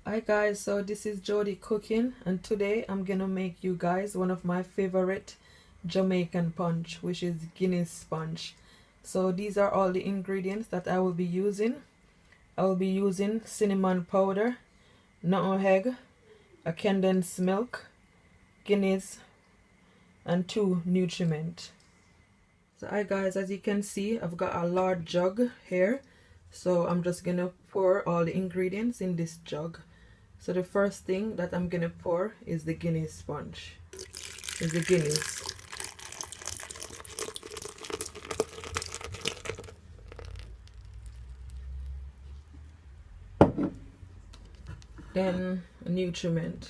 Hi guys, so this is Jody cooking, and today I'm gonna make you guys one of my favorite Jamaican punch, which is Guinness punch. So these are all the ingredients that I will be using. I will be using cinnamon powder, nutmeg, a condensed milk, Guinness, and 2 nutriment. So hi guys, as you can see, I've got a large jug here, so I'm just gonna pour all the ingredients in this jug. So the first thing that I'm gonna pour is the Guinness sponge. Is the Guinness. Then a nutriment.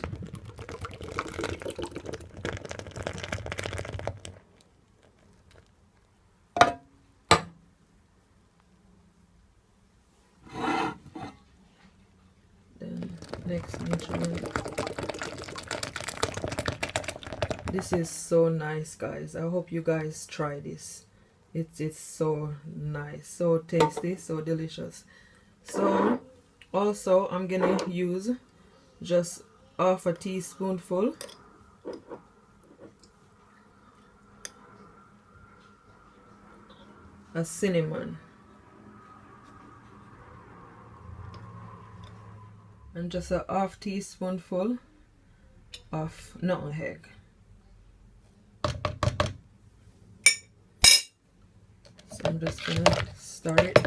Then next nutriment. This is so nice guys. I hope you guys try this. It's so nice, so tasty, so delicious. So also I'm gonna use just half a teaspoonful of cinnamon and just a half teaspoonful of nutmeg. So I'm just gonna stir it.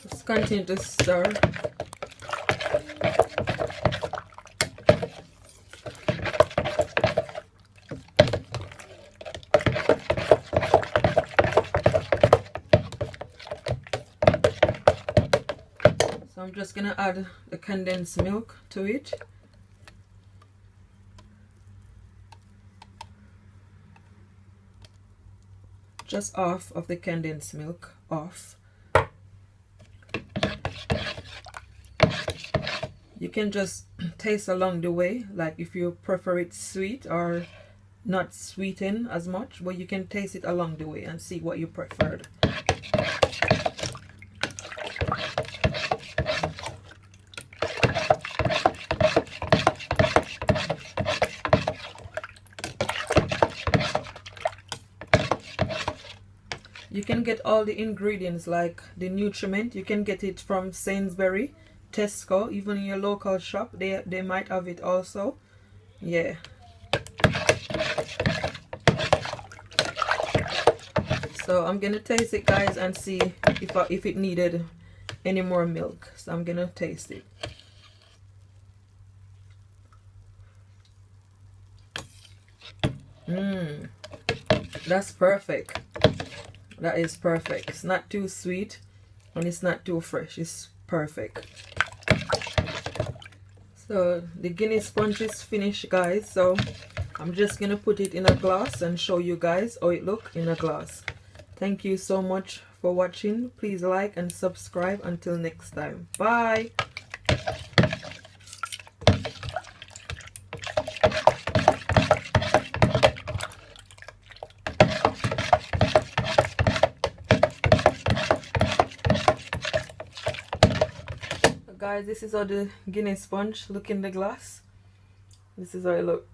Just continue to stir. So I'm just gonna add the condensed milk to it. Just half of the condensed milk, off. You can just taste along the way, like if you prefer it sweet or not sweetened as much, but you can taste it along the way and see what you preferred. You can get all the ingredients like the nutriment. You can get it from Sainsbury, Tesco, even in your local shop. They might have it also. Yeah. So I'm gonna taste it guys and see if it needed any more milk. So I'm gonna taste it. That's perfect. That is perfect. It's not too sweet and it's not too fresh. It's perfect. So the Guinness sponge is finished guys, so I'm just gonna put it in a glass and show you guys how it looks in a glass. Thank you so much for watching. Please like and subscribe. Until next time, bye. Guys, this is how the Guinness sponge look in the glass. This is how it look.